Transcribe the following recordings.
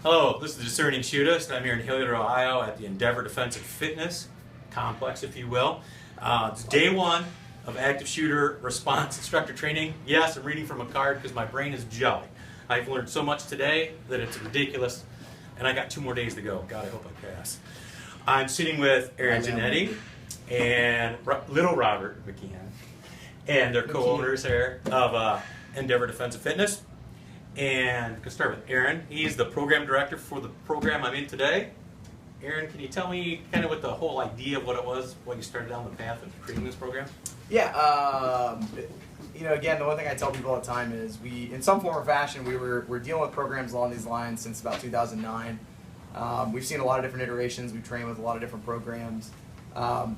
Hello, this is the Discerning Shootist, and I'm here in Hilliard, Ohio at the Endeavor Defensive Fitness Complex, if you will. It's day one of active shooter response instructor training. Yes, I'm reading from a card because my brain is jelly. I've learned so much today that it's ridiculous, and I got 2 more days to go. God, I hope I pass. I'm sitting with Aaron Janetti and little Robert McKeon, and they're co-owners here of Endeavor Defensive Fitness. And we can start with Aaron. He's the program director for the program I'm in today. Aaron, can you tell me kind of what the whole idea of what it was, when you started down the path of creating this program? Yeah, again, the one thing I tell people all the time is in some form or fashion, we're dealing with programs along these lines since about 2009. We've seen a lot of different iterations. We've trained with a lot of different programs.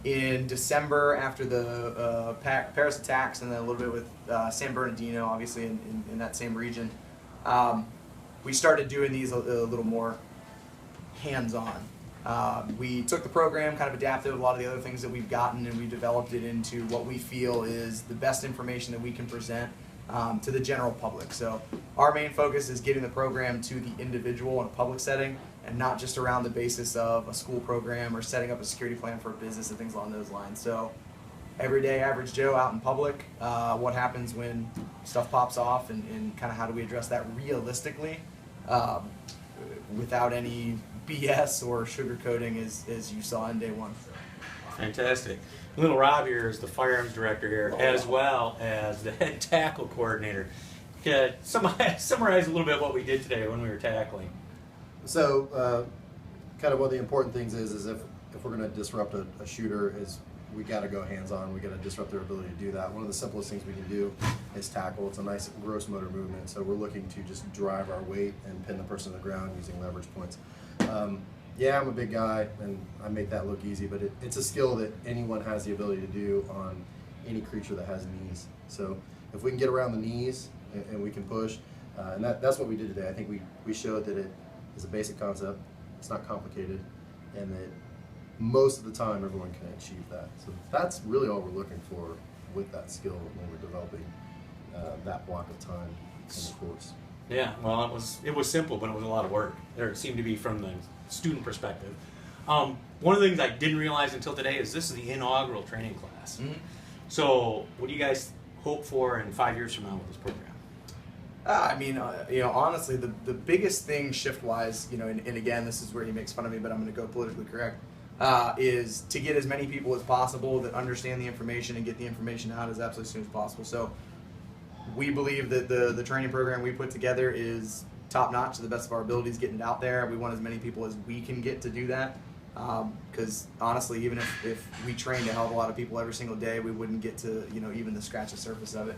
In December, after the Paris attacks, and then a little bit with San Bernardino, obviously in that same region, we started doing these a little more hands-on. We took the program, kind of adapted a lot of the other things that we've gotten, and we developed it into what we feel is the best information that we can present to the general public. So our main focus is getting the program to the individual in a public setting, and not just around the basis of a school program or setting up a security plan for a business and things along those lines. So everyday average Joe out in public, what happens when stuff pops off, and kind of how do we address that realistically without any BS or sugarcoating as you saw in day one. Fantastic. Little Rob here is the firearms director here, as well as the head tackle coordinator. Summarize a little bit what we did today when we were tackling. So, kind of one of the important things is if we're going to disrupt a shooter, is we got to go hands-on. We got to disrupt their ability to do that. One of the simplest things we can do is tackle. It's a nice gross motor movement, so we're looking to just drive our weight and pin the person to the ground using leverage points. Yeah, I'm a big guy, and I make that look easy, but it's a skill that anyone has the ability to do on any creature that has knees. So if we can get around the knees and we can push, and that's what we did today. I think we showed that it is a basic concept, it's not complicated, and that most of the time everyone can achieve that. So that's really all we're looking for with that skill when we're developing that block of time in the course. Yeah, well, it was simple, but it was a lot of work. There seemed to be from the student perspective. One of the things I didn't realize until today is this is the inaugural training class. Mm-hmm. So what do you guys hope for in 5 years from now with this program? Honestly, the biggest thing shift-wise, and again, this is where he makes fun of me, but I'm going to go politically correct, is to get as many people as possible that understand the information and get the information out as absolutely as soon as possible. So we believe that the training program we put together is top-notch to the best of our abilities, getting it out there. We want as many people as we can get to do that, because honestly, even if we trained a hell of a lot of people every single day, we wouldn't get to even to scratch the surface of it.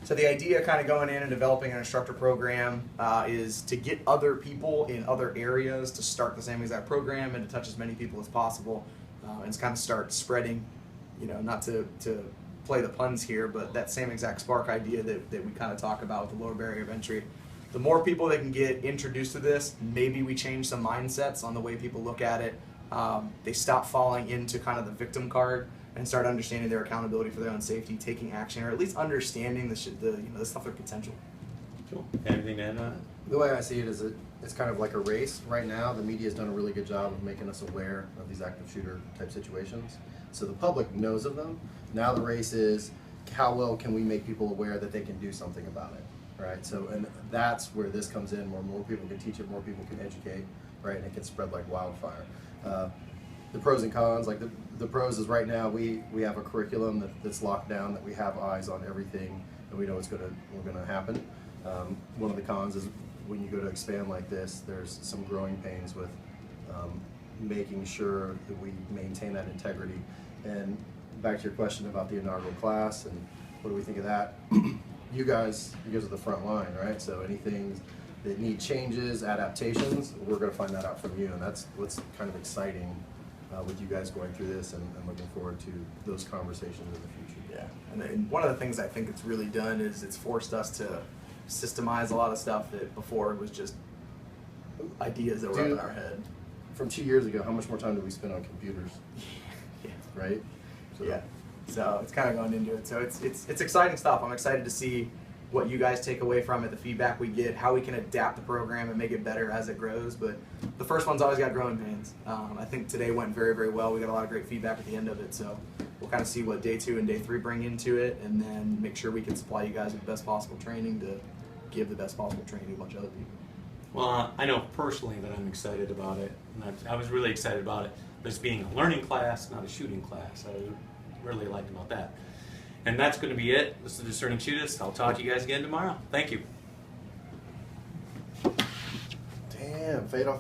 So the idea kind of going in and developing an instructor program is to get other people in other areas to start the same exact program and to touch as many people as possible, and to kind of start spreading, not to play the puns here, but that same exact spark idea that we kind of talk about with the lower barrier of entry. The more people that can get introduced to this, maybe we change some mindsets on the way people look at it. They stop falling into kind of the victim card and start understanding their accountability for their own safety, taking action, or at least understanding the stuff, their potential. Cool. Anything to add on? The way I see it is it's kind of like a race right now. The media has done a really good job of making us aware of these active shooter type situations. So the public knows of them. Now the race is how well can we make people aware that they can do something about it, right? So, and that's where this comes in, where more people can teach it, more people can educate, right? And it can spread like wildfire. The pros and cons, like the pros is right now we have a curriculum that's locked down, that we have eyes on everything, and we know what's gonna happen. One of the cons is when you go to expand like this, there's some growing pains with making sure that we maintain that integrity. And back to your question about the inaugural class and what do we think of that? You guys are the front line, right? So anything that need changes, adaptations, we're going to find that out from you, and that's what's kind of exciting with you guys going through this, and looking forward to those conversations in the future. Yeah, and one of the things I think it's really done is it's forced us to systemize a lot of stuff that before it was just ideas that were up in our head. From 2 years ago, how much more time did we spend on computers? Yeah. Right? So it's kind of going into it. So it's exciting stuff. I'm excited to see what you guys take away from it, the feedback we get, how we can adapt the program and make it better as it grows. But the first one's always got growing pains. I think today went very, very well. We got a lot of great feedback at the end of it. So we'll kind of see what day 2 and day 3 bring into it, and then make sure we can supply you guys with the best possible training to give the best possible training to a bunch of other people. Well, I know personally that I'm excited about it. And I was really excited about it. This being a learning class, not a shooting class. I really liked about that. And that's going to be it. This is Discerning Shootist. I'll talk to you guys again tomorrow. Thank you. Damn, fade off.